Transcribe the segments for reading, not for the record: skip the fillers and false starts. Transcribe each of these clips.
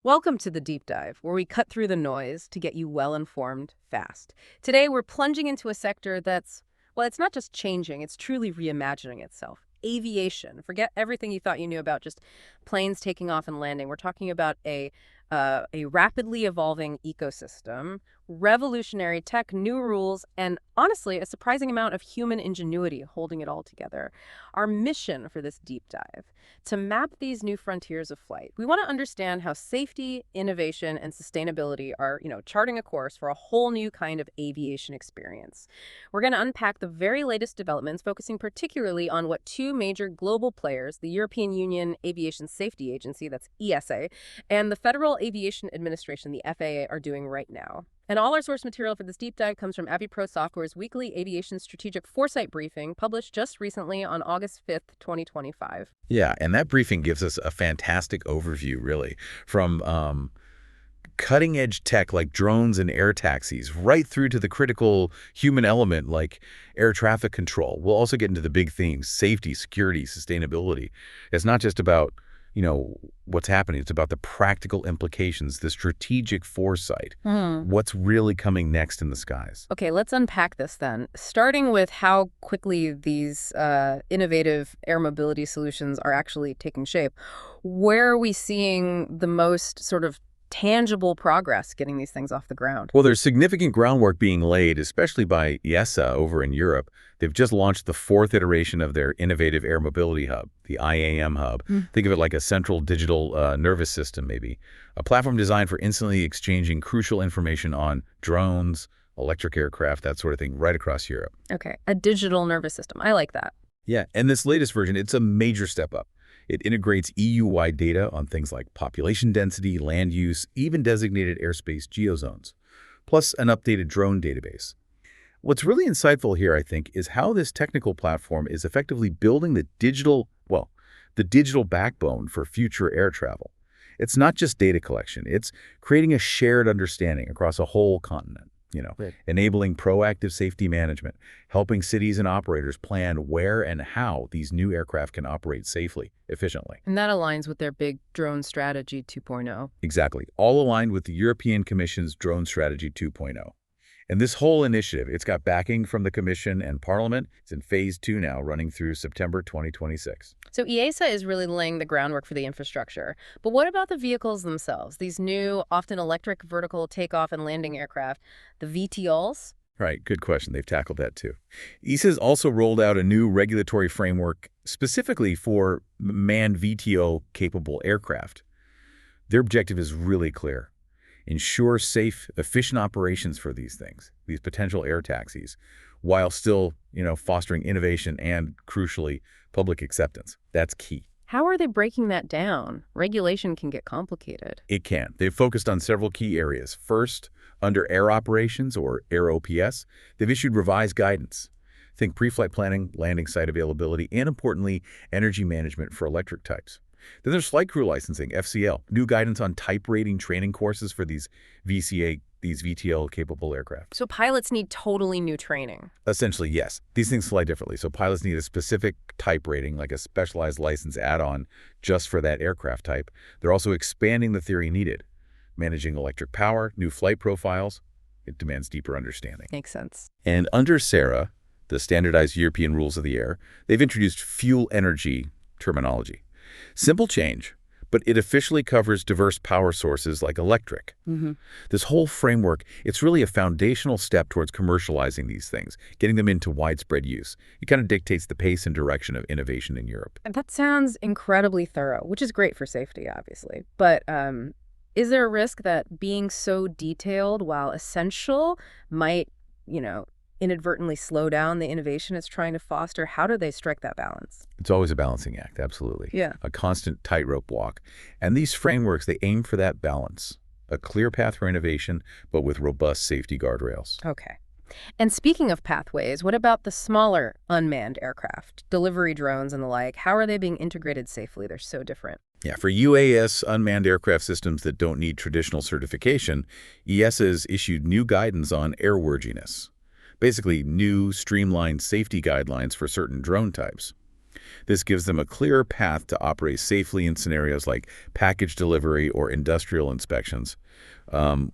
Welcome to the Deep Dive, where we cut through the noise to get you well informed fast. Today, we're plunging into a sector that's, well, it's not just changing, it's truly reimagining itself. Aviation. Forget everything you thought you knew about just planes taking off and landing. We're talking about a rapidly evolving ecosystem, revolutionary tech, new rules, and honestly, a surprising amount of human ingenuity holding it all together. Our mission for this deep dive to map these new frontiers of flight. We want to understand how safety, innovation, and sustainability are, charting a course for a whole new kind of aviation experience. We're going to unpack the very latest developments, focusing particularly on what two major global players, the European Union Aviation Safety Agency, that's ESA, and the Federal Aviation Administration, the FAA, are doing right now. And all our source material for this deep dive comes from AviPro Software's weekly aviation strategic foresight briefing, published just recently on August 5th, 2025. Yeah, and that briefing gives us a fantastic overview, really, from cutting-edge tech like drones and air taxis right through to the critical human element like air traffic control. We'll also get into the big themes: safety, security, sustainability. It's not just about what's happening. It's about the practical implications, the strategic foresight, what's really coming next in the skies. Okay, let's unpack this then, starting with how quickly these innovative air mobility solutions are actually taking shape. Where are we seeing the most sort of tangible progress getting these things off the ground? Well, there's significant groundwork being laid, especially by ESA over in Europe. They've just launched the fourth iteration of their innovative air mobility hub, the IAM hub. Think of it like a central digital nervous system, maybe. A platform designed for instantly exchanging crucial information on drones, electric aircraft, that sort of thing, right across Europe. Okay, a digital nervous system. I like that. Yeah, and this latest version, it's a major step up. It integrates EU-wide data on things like population density, land use, even designated airspace geozones, plus an updated drone database. What's really insightful here, I think, is how this technical platform is effectively building the digital backbone for future air travel. It's not just data collection. It's creating a shared understanding across a whole continent. Right. Enabling proactive safety management, helping cities and operators plan where and how these new aircraft can operate safely, efficiently. And that aligns with their big drone strategy 2.0. Exactly. All aligned with the European Commission's Drone Strategy 2.0. And this whole initiative, it's got backing from the Commission and Parliament. It's in phase 2 now, running through September 2026. So EASA is really laying the groundwork for the infrastructure. But what about the vehicles themselves? These new, often electric vertical takeoff and landing aircraft, the VTOLs? Right, good question. They've tackled that too. ESA's also rolled out a new regulatory framework specifically for manned VTOL-capable aircraft. Their objective is really clear: ensure safe, efficient operations for these things, these potential air taxis, while still, fostering innovation and, crucially, public acceptance. That's key. How are they breaking that down? Regulation can get complicated. It can. They've focused on several key areas. First, under air operations, or air OPS, they've issued revised guidance. Think pre-flight planning, landing site availability, and importantly, energy management for electric types. Then there's flight crew licensing, FCL, new guidance on type rating training courses for these VTOL-capable aircraft. So pilots need totally new training. Essentially, yes. These things fly differently, so pilots need a specific type rating, like a specialized license add-on just for that aircraft type. They're also expanding the theory needed, managing electric power, new flight profiles. It demands deeper understanding. Makes sense. And under SARA, the Standardized European Rules of the Air, they've introduced fuel energy terminology. Simple change, but it officially covers diverse power sources like electric. This whole framework, it's really a foundational step towards commercializing these things, getting them into widespread use. It kind of dictates the pace and direction of innovation in Europe. And that sounds incredibly thorough, which is great for safety, obviously. But is there a risk that being so detailed, while essential, might, inadvertently slow down the innovation it's trying to foster? How do they strike that balance? It's always a balancing act, absolutely. Yeah. A constant tightrope walk. And these frameworks, they aim for that balance. A clear path for innovation, but with robust safety guardrails. Okay. And speaking of pathways, what about the smaller unmanned aircraft, delivery drones and the like? How are they being integrated safely? They're so different. Yeah, for UAS unmanned aircraft systems that don't need traditional certification, ESA has issued new guidance on airworthiness. Basically, new, streamlined safety guidelines for certain drone types. This gives them a clearer path to operate safely in scenarios like package delivery or industrial inspections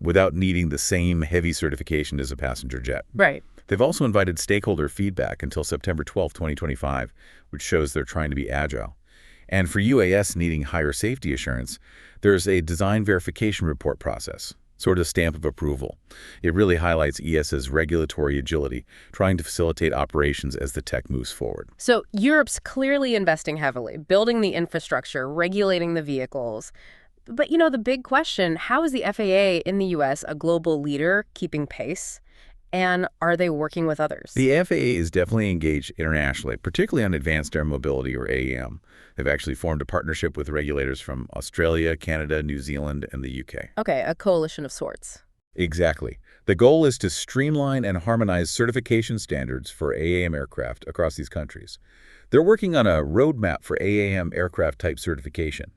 without needing the same heavy certification as a passenger jet. Right. They've also invited stakeholder feedback until September 12, 2025, which shows they're trying to be agile. And for UAS needing higher safety assurance, there's a design verification report process, sort of stamp of approval. It really highlights ES's regulatory agility, trying to facilitate operations as the tech moves forward. So Europe's clearly investing heavily, building the infrastructure, regulating the vehicles. But, the big question, how is the FAA in the U.S. a global leader keeping pace? And are they working with others? The FAA is definitely engaged internationally, particularly on advanced air mobility, or AAM. They've actually formed a partnership with regulators from Australia, Canada, New Zealand, and the UK. Okay, a coalition of sorts. Exactly. The goal is to streamline and harmonize certification standards for AAM aircraft across these countries. They're working on a roadmap for AAM aircraft type certification.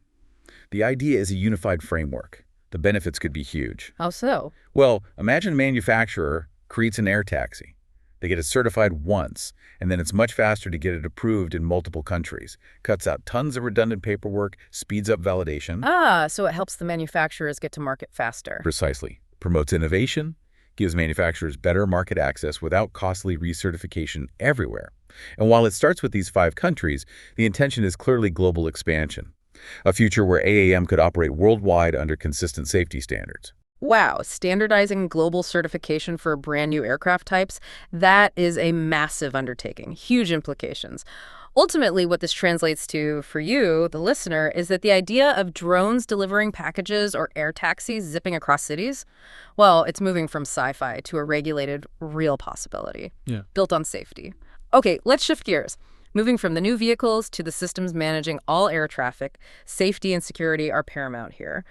The idea is a unified framework. The benefits could be huge. How so? Well, imagine a manufacturer creates an air taxi. They get it certified once, and then it's much faster to get it approved in multiple countries. Cuts out tons of redundant paperwork, speeds up validation. So it helps the manufacturers get to market faster. Precisely. Promotes innovation, gives manufacturers better market access without costly recertification everywhere. And while it starts with these 5 countries, the intention is clearly global expansion. A future where AAM could operate worldwide under consistent safety standards. Wow, standardizing global certification for brand new aircraft types, that is a massive undertaking, huge implications. Ultimately, what this translates to for you, the listener, is that the idea of drones delivering packages or air taxis zipping across cities, well, it's moving from sci-fi to a regulated, real possibility, built on safety. Okay, let's shift gears. Moving from the new vehicles to the systems managing all air traffic, safety and security are paramount here.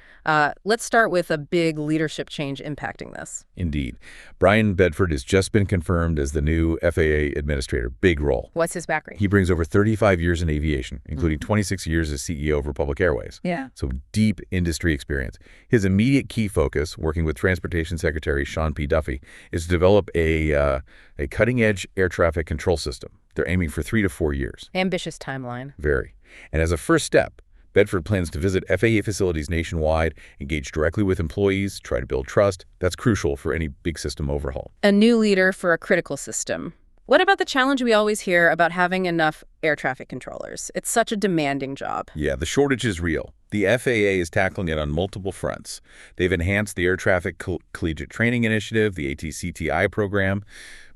Let's start with a big leadership change impacting this. Indeed. Brian Bedford has just been confirmed as the new FAA administrator. Big role. What's his background? He brings over 35 years in aviation, including 26 years as CEO of Republic Airways. Yeah. So deep industry experience. His immediate key focus, working with Transportation Secretary Sean P. Duffy, is to develop a cutting-edge air traffic control system. They're aiming for 3 to 4 years. Ambitious timeline. Very. And as a first step, Bedford plans to visit FAA facilities nationwide, engage directly with employees, try to build trust. That's crucial for any big system overhaul. A new leader for a critical system. What about the challenge we always hear about having enough air traffic controllers? It's such a demanding job. Yeah, the shortage is real. The FAA is tackling it on multiple fronts. They've enhanced the Air Traffic Collegiate Training Initiative, the ATCTI program.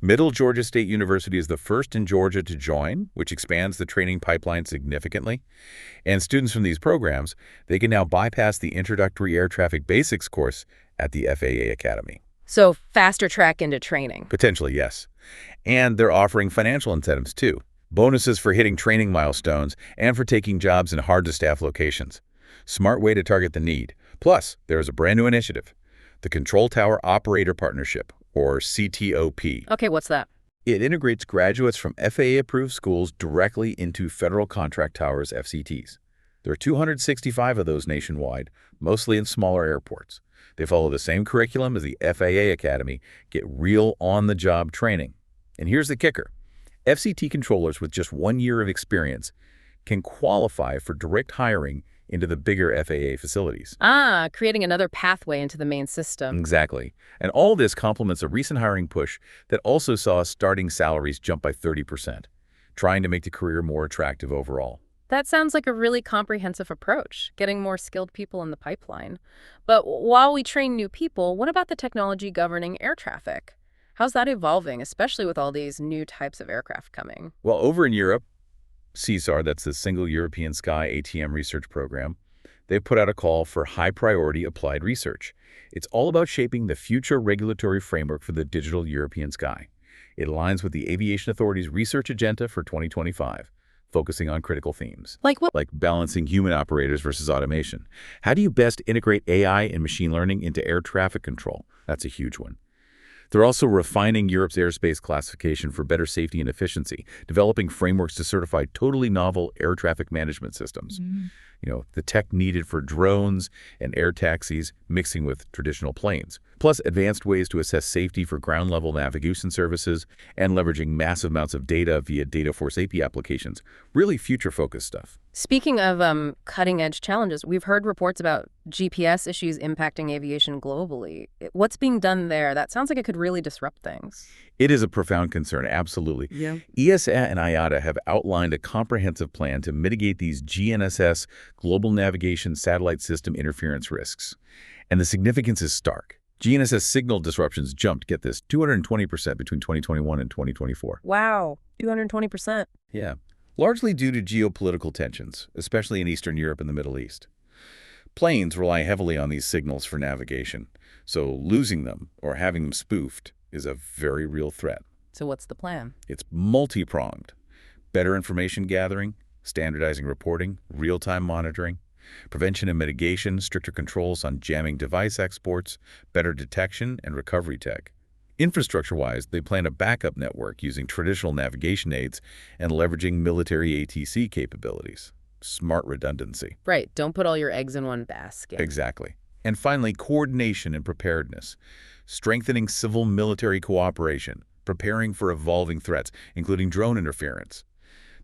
Middle Georgia State University is the first in Georgia to join, which expands the training pipeline significantly. And students from these programs, they can now bypass the Introductory Air Traffic Basics course at the FAA Academy. So faster track into training. Potentially, yes. And they're offering financial incentives, too. Bonuses for hitting training milestones and for taking jobs in hard-to-staff locations. Smart way to target the need. Plus, there is a brand new initiative, the Control Tower Operator Partnership, or CTOP. Okay, what's that? It integrates graduates from FAA-approved schools directly into Federal Contract Towers, FCTs. There are 265 of those nationwide, mostly in smaller airports. They follow the same curriculum as the FAA Academy, get real on-the-job training. And here's the kicker. FCT controllers with just 1 year of experience can qualify for direct hiring into the bigger FAA facilities. Creating another pathway into the main system. Exactly. And all this complements a recent hiring push that also saw starting salaries jump by 30%, trying to make the career more attractive overall. That sounds like a really comprehensive approach, getting more skilled people in the pipeline. But while we train new people, what about the technology governing air traffic? How's that evolving, especially with all these new types of aircraft coming? Well, over in Europe, CSAR, that's the Single European Sky ATM research program, they've put out a call for high-priority applied research. It's all about shaping the future regulatory framework for the digital European sky. It aligns with the Aviation Authority's research agenda for 2025, focusing on critical themes. Like what? Like balancing human operators versus automation. How do you best integrate AI and machine learning into air traffic control? That's a huge one. They're also refining Europe's airspace classification for better safety and efficiency, developing frameworks to certify totally novel air traffic management systems. The tech needed for drones and air taxis mixing with traditional planes. plus advanced ways to assess safety for ground-level navigation services and leveraging massive amounts of data via data Force API applications. Really future-focused stuff. Speaking of cutting-edge challenges, we've heard reports about GPS issues impacting aviation globally. What's being done there? That sounds like it could really disrupt things. It is a profound concern, absolutely. Yeah. ESA and IATA have outlined a comprehensive plan to mitigate these GNSS, Global Navigation Satellite System interference risks. And the significance is stark. GNSS signal disruptions jumped, get this, 220% between 2021 and 2024. Wow, 220%. Yeah, largely due to geopolitical tensions, especially in Eastern Europe and the Middle East. Planes rely heavily on these signals for navigation, so losing them or having them spoofed is a very real threat. So what's the plan? It's multi-pronged. Better information gathering, standardizing reporting, real-time monitoring, prevention and mitigation, stricter controls on jamming device exports, better detection and recovery tech. Infrastructure-wise, they plan a backup network using traditional navigation aids and leveraging military ATC capabilities. Smart redundancy. Right, don't put all your eggs in one basket. Exactly. And finally, coordination and preparedness. Strengthening civil-military cooperation, preparing for evolving threats, including drone interference.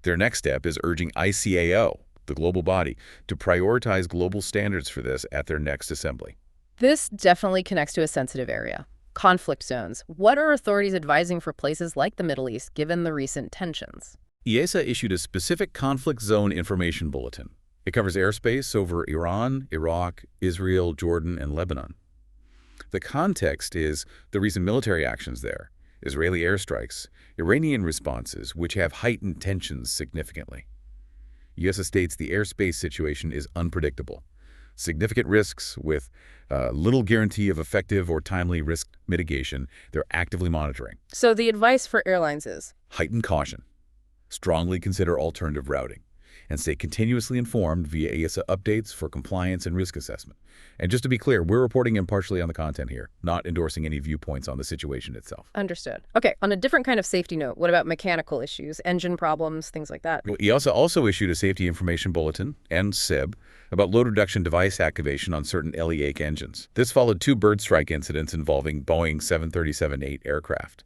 Their next step is urging ICAO, the global body, to prioritize global standards for this at their next assembly. This definitely connects to a sensitive area. Conflict zones. What are authorities advising for places like the Middle East, given the recent tensions? EASA issued a specific conflict zone information bulletin. It covers airspace over Iran, Iraq, Israel, Jordan, and Lebanon. The context is the recent military actions there, Israeli airstrikes, Iranian responses, which have heightened tensions significantly. EASA states the airspace situation is unpredictable. Significant risks with little guarantee of effective or timely risk mitigation they're actively monitoring. So the advice for airlines is? Heighten caution. Strongly consider alternative routing. And stay continuously informed via EASA updates for compliance and risk assessment. And just to be clear, we're reporting impartially on the content here, not endorsing any viewpoints on the situation itself. Understood. Okay, on a different kind of safety note, what about mechanical issues, engine problems, things like that? Well, EASA also issued a safety information bulletin, and SIB, about load reduction device activation on certain LE-8 engines. This followed 2 bird strike incidents involving Boeing 737-8 aircraft.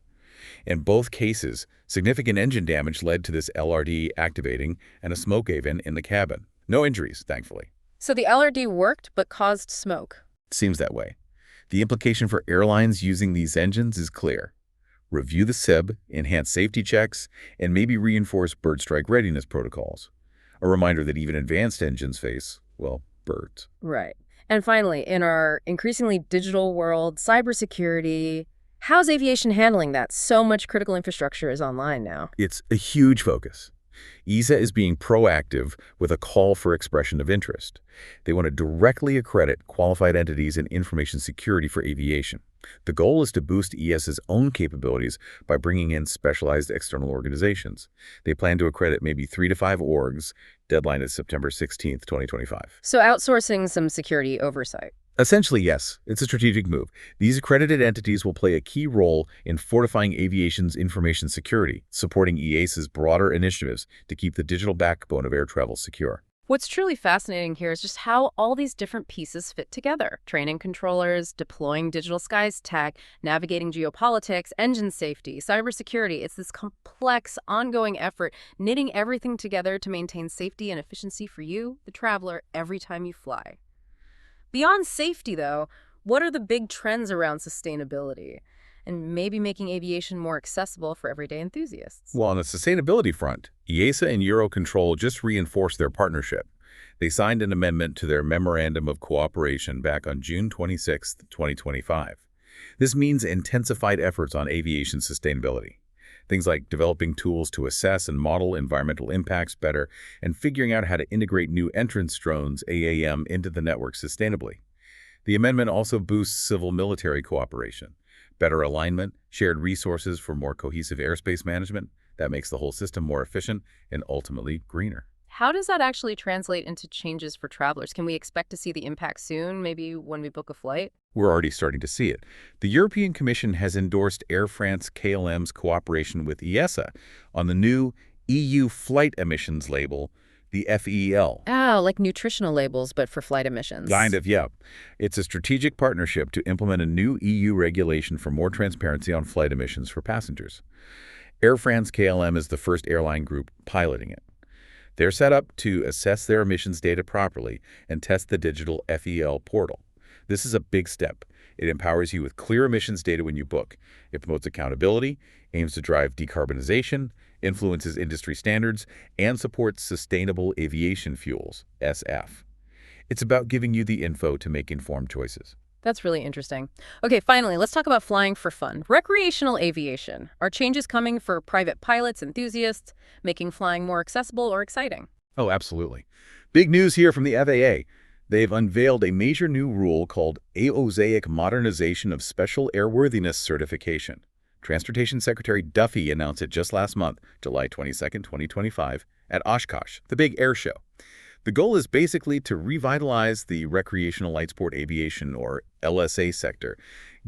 In both cases, significant engine damage led to this LRD activating and a smoke haven in the cabin. No injuries, thankfully. So the LRD worked but caused smoke. Seems that way. The implication for airlines using these engines is clear. Review the SIB, enhance safety checks, and maybe reinforce bird strike readiness protocols. A reminder that even advanced engines face, well, birds. Right. And finally, in our increasingly digital world, cybersecurity, how's aviation handling that? So much critical infrastructure is online now. It's a huge focus. EASA is being proactive with a call for expression of interest. They want to directly accredit qualified entities in information security for aviation. The goal is to boost EASA's own capabilities by bringing in specialized external organizations. They plan to accredit maybe 3 to 5 orgs. Deadline is September 16th, 2025. So outsourcing some security oversight. Essentially, yes. It's a strategic move. These accredited entities will play a key role in fortifying aviation's information security, supporting EASA's broader initiatives to keep the digital backbone of air travel secure. What's truly fascinating here is just how all these different pieces fit together. Training controllers, deploying digital skies tech, navigating geopolitics, engine safety, cybersecurity. It's this complex, ongoing effort, knitting everything together to maintain safety and efficiency for you, the traveler, every time you fly. Beyond safety, though, what are the big trends around sustainability and maybe making aviation more accessible for everyday enthusiasts? Well, on the sustainability front, EASA and Eurocontrol just reinforced their partnership. They signed an amendment to their Memorandum of Cooperation back on June 26, 2025. This means intensified efforts on aviation sustainability. Things like developing tools to assess and model environmental impacts better and figuring out how to integrate new entrance drones, AAM, into the network sustainably. The amendment also boosts civil-military cooperation, better alignment, shared resources for more cohesive airspace management. That makes the whole system more efficient and ultimately greener. How does that actually translate into changes for travelers? Can we expect to see the impact soon, maybe when we book a flight? We're already starting to see it. The European Commission has endorsed Air France-KLM's cooperation with EASA on the new EU flight emissions label the FEL. Oh, like nutritional labels, but for flight emissions. Kind of, yeah. It's a strategic partnership to implement a new EU regulation for more transparency on flight emissions for passengers. Air France-KLM is the first airline group piloting it. They're set up to assess their emissions data properly and test the digital FEL portal. This is a big step. It empowers you with clear emissions data when you book. It promotes accountability, aims to drive decarbonization, influences industry standards, and supports sustainable aviation fuels, SF. It's about giving you the info to make informed choices. That's really interesting. Okay, finally, let's talk about flying for fun. Recreational aviation. Are changes coming for private pilots, enthusiasts, making flying more accessible or exciting? Oh, absolutely. Big news here from the FAA. They've unveiled a major new rule called AOSAIC Modernization of Special Airworthiness Certification. Transportation Secretary Duffy announced it just last month, July 22nd, 2025, at Oshkosh, the big air show. The goal is basically to revitalize the recreational light sport aviation, or LSA sector,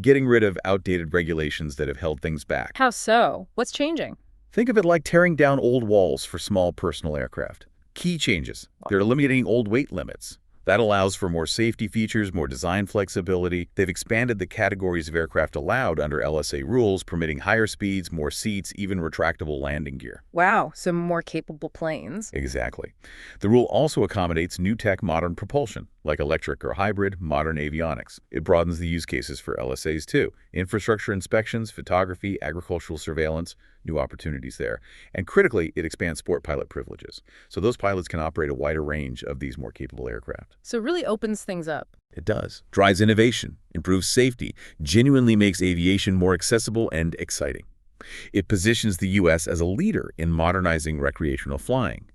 getting rid of outdated regulations that have held things back. How so? What's changing? Think of it like tearing down old walls for small personal aircraft. Key changes. They're eliminating old weight limits. That allows for more safety features, more design flexibility. They've expanded the categories of aircraft allowed under LSA rules, permitting higher speeds, more seats, even retractable landing gear. Wow, some more capable planes. Exactly. The rule also accommodates new tech modern propulsion, like electric or hybrid modern avionics. It broadens the use cases for LSAs too. Infrastructure inspections, photography, agricultural surveillance, new opportunities there. And critically, it expands sport pilot privileges. So those pilots can operate a wider range of these more capable aircraft. So it really opens things up. It does. Drives innovation, improves safety, genuinely makes aviation more accessible and exciting. It positions the U.S. as a leader in modernizing recreational flying.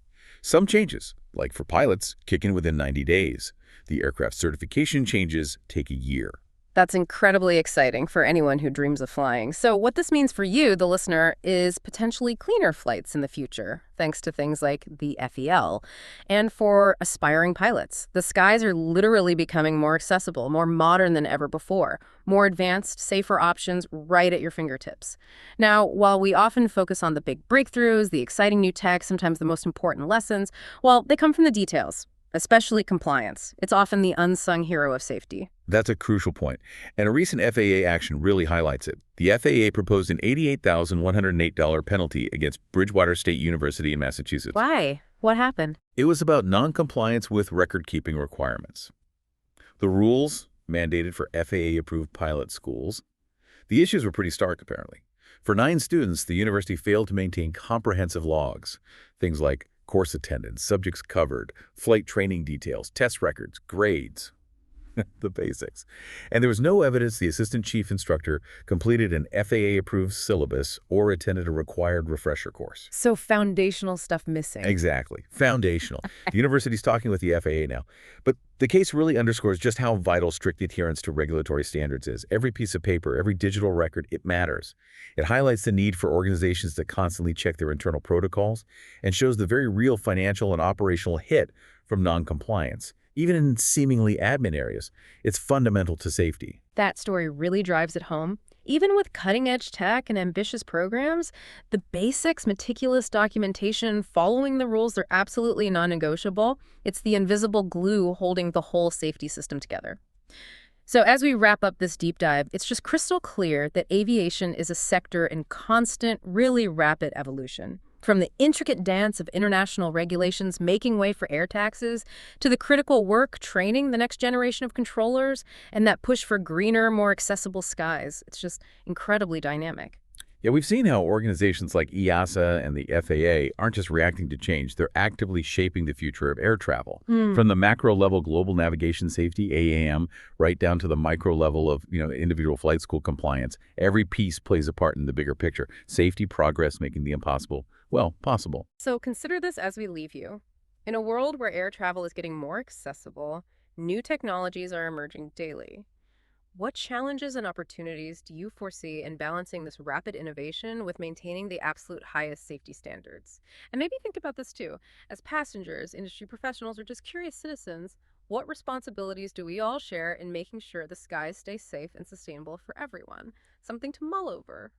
Some changes, like for pilots, kick in within 90 days. The aircraft certification changes take a year. That's incredibly exciting for anyone who dreams of flying. So what this means for you, the listener, is potentially cleaner flights in the future, thanks to things like the FEL. And for aspiring pilots, the skies are literally becoming more accessible, more modern than ever before, more advanced, safer options right at your fingertips. Now, while we often focus on the big breakthroughs, the exciting new tech, sometimes the most important lessons, well, they come from the details, especially compliance. It's often the unsung hero of safety. That's a crucial point, and a recent FAA action really highlights it. The FAA proposed an $88,108 penalty against Bridgewater State University in Massachusetts. Why? What happened? It was about non-compliance with record-keeping requirements. The rules mandated for FAA-approved pilot schools. The issues were pretty stark, apparently. For 9 students, the university failed to maintain comprehensive logs, things like course attendance, subjects covered, flight training details, test records, grades. The basics. And there was no evidence the assistant chief instructor completed an FAA-approved syllabus or attended a required refresher course. So foundational stuff missing. Exactly. Foundational. The university's talking with the FAA now. But the case really underscores just how vital strict adherence to regulatory standards is. Every piece of paper, every digital record, it matters. It highlights the need for organizations to constantly check their internal protocols and shows the very real financial and operational hit from noncompliance. Even in seemingly admin areas, it's fundamental to safety. That story really drives it home. Even with cutting-edge tech and ambitious programs, the basics, meticulous documentation, following the rules, they're absolutely non-negotiable. It's the invisible glue holding the whole safety system together. So as we wrap up this deep dive, it's just crystal clear that aviation is a sector in constant, really rapid evolution. From the intricate dance of international regulations making way for air taxes, to the critical work training the next generation of controllers, and that push for greener, more accessible skies. It's just incredibly dynamic. Yeah, we've seen how organizations like EASA and the FAA aren't just reacting to change, they're actively shaping the future of air travel. From the macro level global navigation safety, AAM, right down to the micro level of individual flight school compliance, every piece plays a part in the bigger picture. Safety, progress, making the impossible, well, possible. So consider this as we leave you. In a world where air travel is getting more accessible, new technologies are emerging daily. What challenges and opportunities do you foresee in balancing this rapid innovation with maintaining the absolute highest safety standards? And maybe think about this too. As passengers, industry professionals, or just curious citizens, what responsibilities do we all share in making sure the skies stay safe and sustainable for everyone? Something to mull over.